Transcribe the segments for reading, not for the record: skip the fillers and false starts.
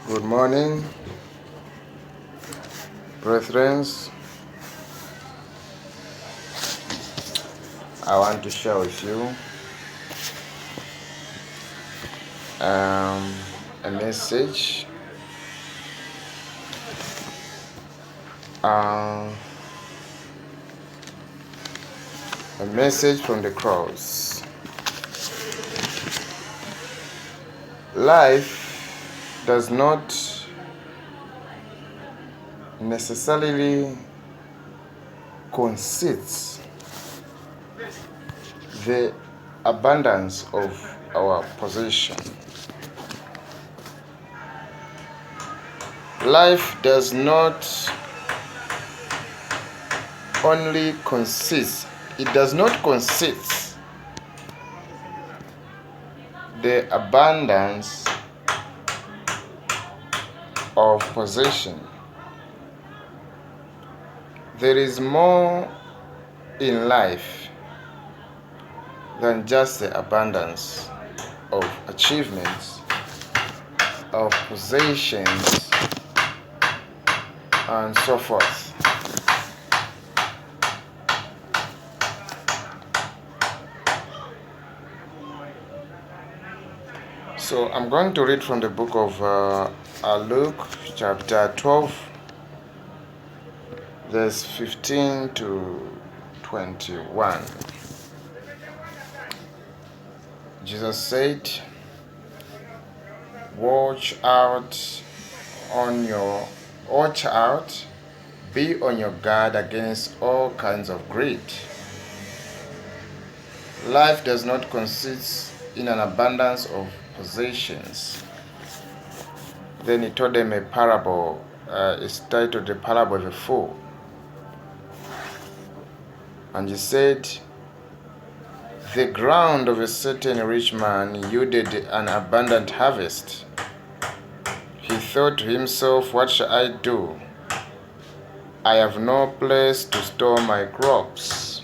Good morning, brethren. I want to share with you a message from the cross. Life does not necessarily consist the abundance of our possession. Life does not only consist, it does not consist the abundance of possession. There is more in life than just the abundance of achievements, of possessions, and so forth. So I'm going to read from the book of Luke chapter 12, verse 15 to 21. Jesus said, watch out, be on your guard against all kinds of greed. Life does not consist in an abundance of possessions. Then he told them a parable. It's titled The Parable of a Fool. And he said, the ground of a certain rich man yielded an abundant harvest. He thought to himself, what shall I do? I have no place to store my crops.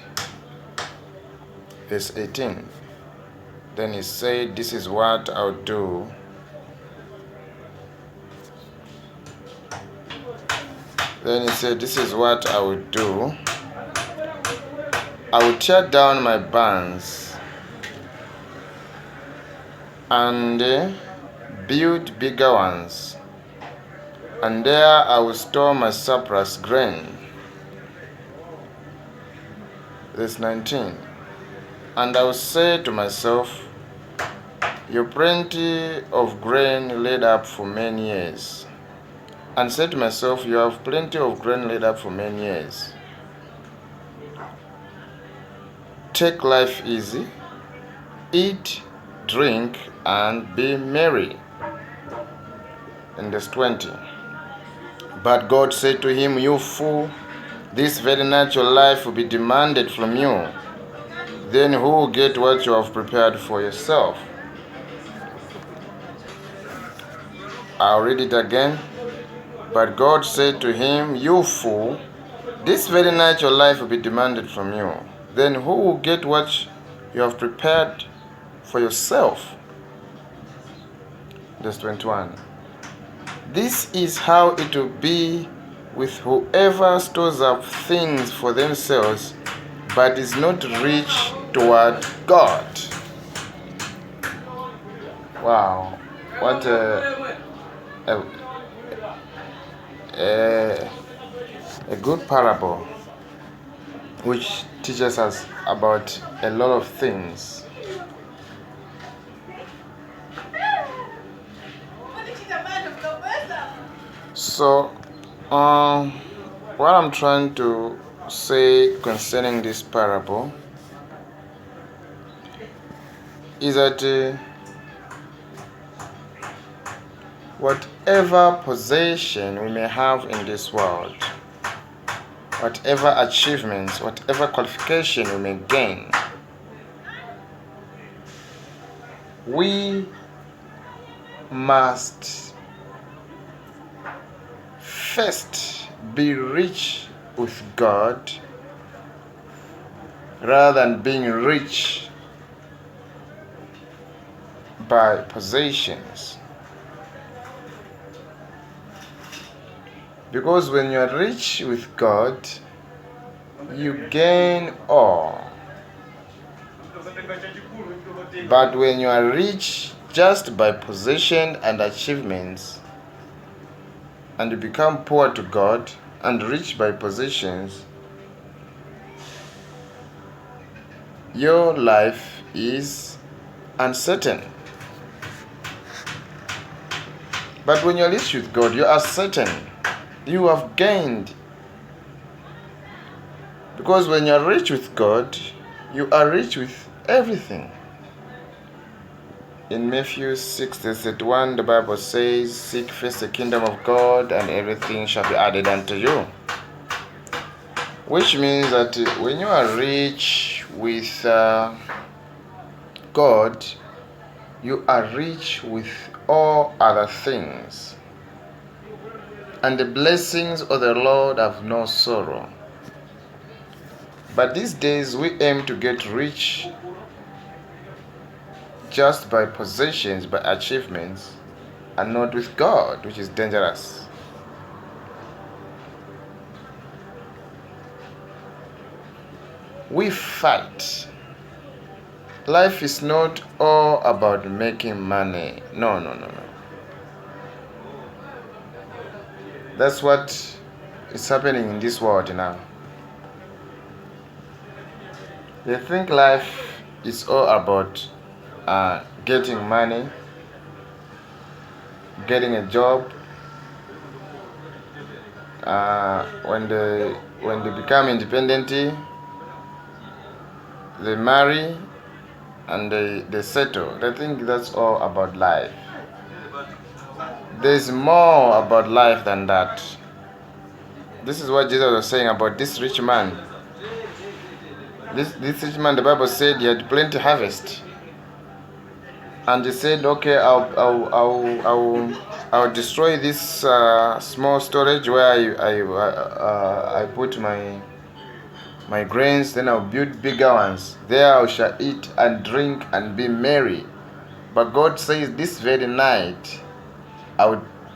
Verse 18. Then he said, this is what I'll do. Then he said, this is what I will do. I will tear down my barns and build bigger ones, and there I will store my surplus grain. Verse 19. And I will say to myself, you have plenty of grain laid up for many years. And say to myself, you have plenty of grain laid up for many years. Take life easy, eat, drink, and be merry. In verse 20. But God said to him, you fool, this very natural life will be demanded from you. Then who will get what you have prepared for yourself? I'll read it again. But God said to him, you fool, this very natural life will be demanded from you. Then who will get what you have prepared for yourself? Verse 21. This is how it will be with whoever stores up things for themselves, but is not rich toward God. Wow, what a good parable, which teaches us about a lot of things. So, what I'm trying to say concerning this parable is that whatever possession we may have in this world, whatever achievements, whatever qualification we may gain, we must first be rich with God rather than being rich by possessions. Because when you are rich with God, you gain all. But when you are rich just by possession and achievements, and you become poor to God and rich by possessions, your life is uncertain. But when you're rich with God, you are certain. You have gained. Because when you're rich with God, you are rich with everything. In Matthew 6:31, the Bible says, "Seek first the kingdom of God, and everything shall be added unto you." Which means that when you are rich with God, you are rich with all other things. And the blessings of the Lord have no sorrow. But these days we aim to get rich just by possessions, by achievements, and not with God, which is dangerous. We fight. Life is not all about making money. No. That's what is happening in this world now. They think life is all about getting money, getting a job. When they become independent, they marry and they settle. They think that's all about life. There's more about life than that. This is what Jesus was saying about this rich man. This rich man, the Bible said he had plenty harvest, and he said, "Okay, I'll destroy this small storage where I put my grains. Then I'll build bigger ones. There I shall eat and drink and be merry." But God says, "This very night,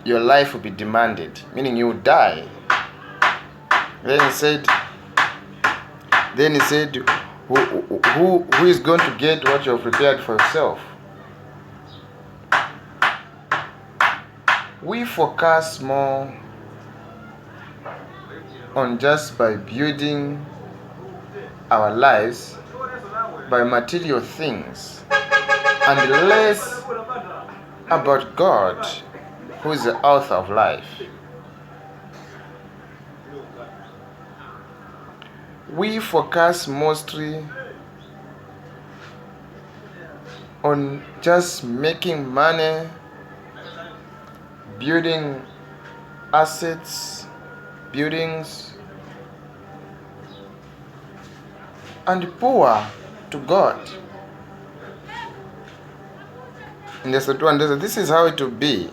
your life will be demanded," meaning you will die. Then he said, who is going to get what you have prepared for yourself? We focus more on just by building our lives by material things, and less about God, who is the author of life. We focus mostly on just making money, building assets, buildings, and poor to God. And this is how it will be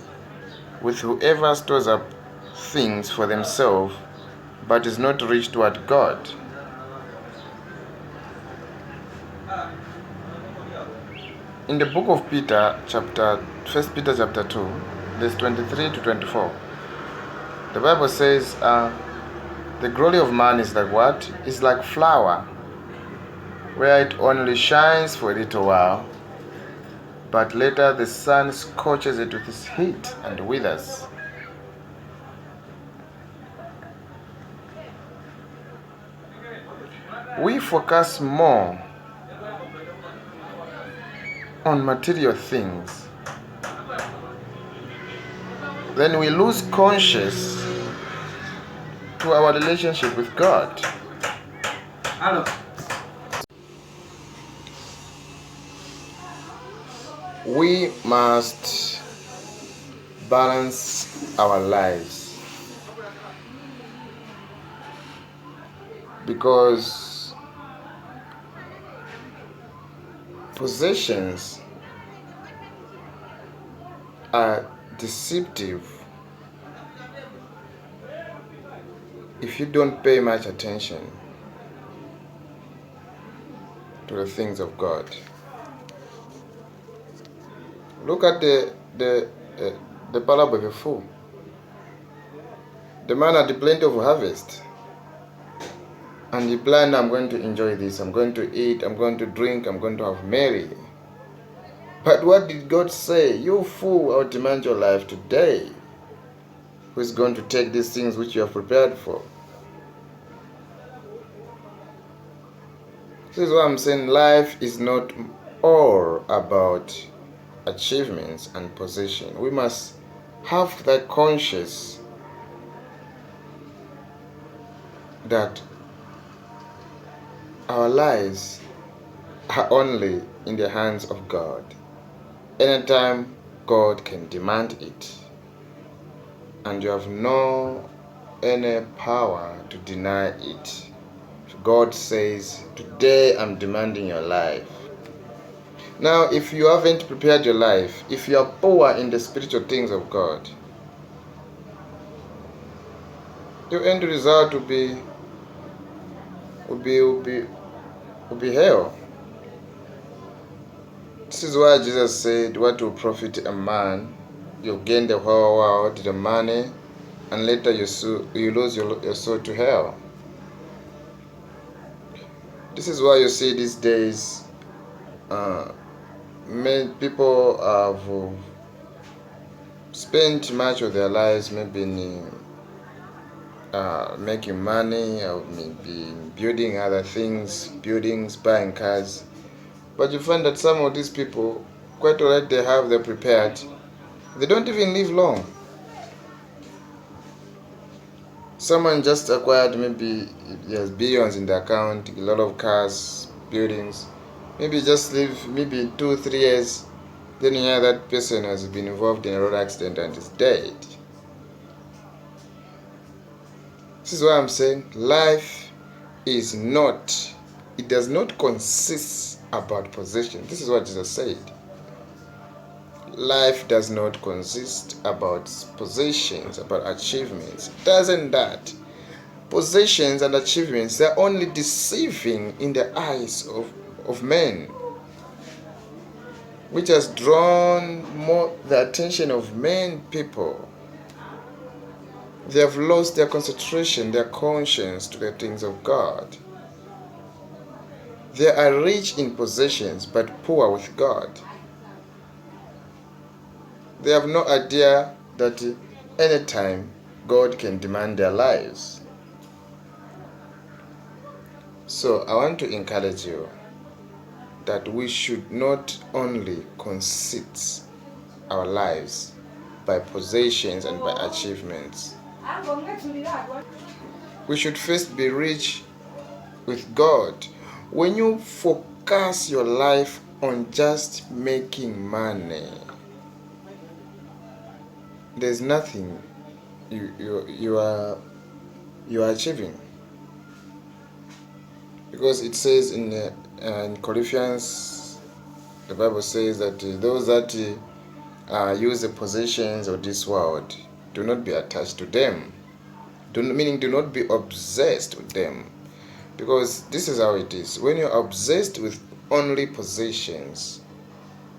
with whoever stores up things for themselves but is not rich toward God. In the book of Peter, 1 Peter chapter 2, verse 23 to 24, the Bible says, the glory of man is like what? It's like flour, where it only shines for a little while, but later the sun scorches it with its heat and withers. We focus more on material things, then we lose conscience to our relationship with God. Hello. We must balance our lives, because possessions are deceptive if you don't pay much attention to the things of God. Look at the parable of a fool. The man had plenty of harvest. And he planned, I'm going to enjoy this, I'm going to eat, I'm going to drink, I'm going to have merry. But what did God say? You fool, I will demand your life today. Who is going to take these things which you have prepared for? This is what I'm saying. Life is not all about achievements and possession. We must have that conscious that our lives are only in the hands of God. Anytime God can demand it, and you have no any power to deny it. God says, today I'm demanding your life. Now, if you haven't prepared your life, if you are poor in the spiritual things of God, your end result will be hell. This is why Jesus said, what will profit a man? You gain the whole world, the money, and later you lose your soul to hell. This is why you see these days, many people have spent much of their lives maybe in making money, or maybe building other things, buildings, buying cars. But you find that some of these people, quite alright, they're prepared, they don't even live long. Someone just acquired, maybe he has billions in the account, a lot of cars, buildings, maybe just live maybe 2-3 years, then you hear that person has been involved in a road accident and is dead. This is why I'm saying life is not, it does not consist about possession. This is what Jesus said. Life does not consist about possessions, about achievements. Doesn't that? Possessions and achievements, they're only deceiving in the eyes of men, which has drawn more the attention of men people. They have lost their concentration, their conscience to the things of God. They are rich in possessions but poor with God. They have no idea that anytime God can demand their lives. So I want to encourage you that we should not only conceit our lives by possessions and by achievements. We should first be rich with God. When you focus your life on just making money, there's nothing you are achieving. Because it says in Corinthians, the Bible says that those that use the possessions of this world, do not be attached to them. Do not be obsessed with them. Because this is how it is. When you're obsessed with only possessions,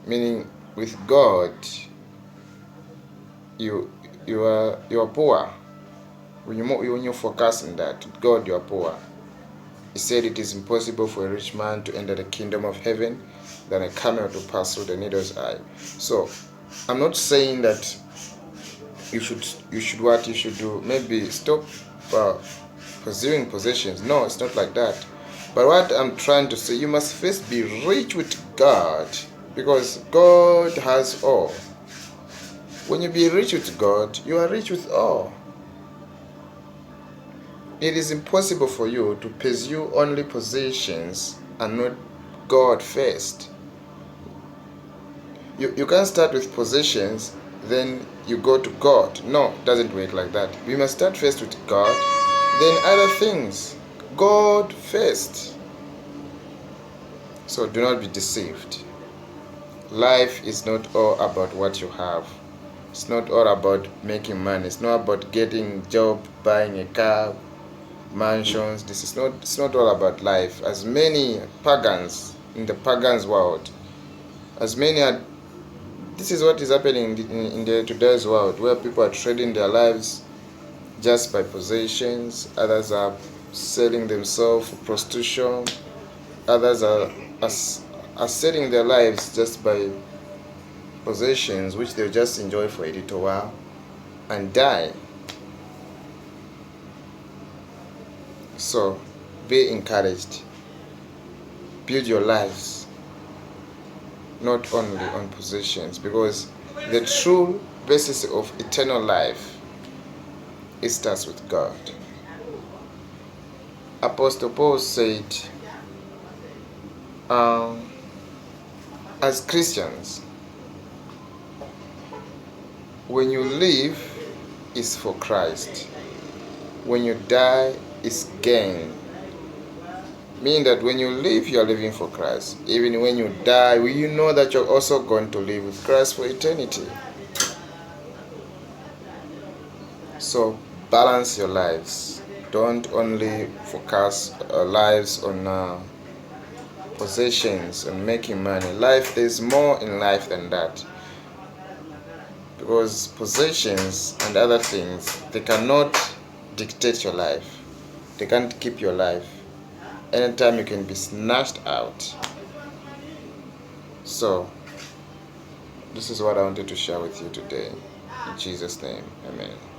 meaning with God, you are poor. When you focus on that, with God you are poor. He said it is impossible for a rich man to enter the kingdom of heaven than a camel to pass through the needle's eye. So I'm not saying that you should do, maybe stop pursuing possessions. No, it's not like that. But what I'm trying to say, you must first be rich with God, because God has all. When you be rich with God, you are rich with all. It is impossible for you to pursue only possessions and not God first. You can't start with possessions, then you go to God. No, it doesn't work like that. We must start first with God, then other things. God first. So do not be deceived. Life is not all about what you have. It's not all about making money. It's not about getting a job, buying a car, mansions. It's not all about life. As many pagans in the pagans world, this is what is happening in the today's world, where people are trading their lives, just by possessions. Others are selling themselves for prostitution. Others are setting their lives just by possessions, which they'll just enjoy for a little while and die. So be encouraged. Build your lives not only on possessions, because the true basis of eternal life, it starts with God. Apostle Paul said, as Christians, when you live, it's for Christ. When you die, it's gain. Meaning that when you live, you are living for Christ. Even when you die, you know that you're also going to live with Christ for eternity. So balance your lives. Don't only focus lives on possessions and making money. There's more in life than that. Because possessions and other things, they cannot dictate your life. They can't keep your life. Anytime you can be snatched out. So, this is what I wanted to share with you today. In Jesus' name, amen.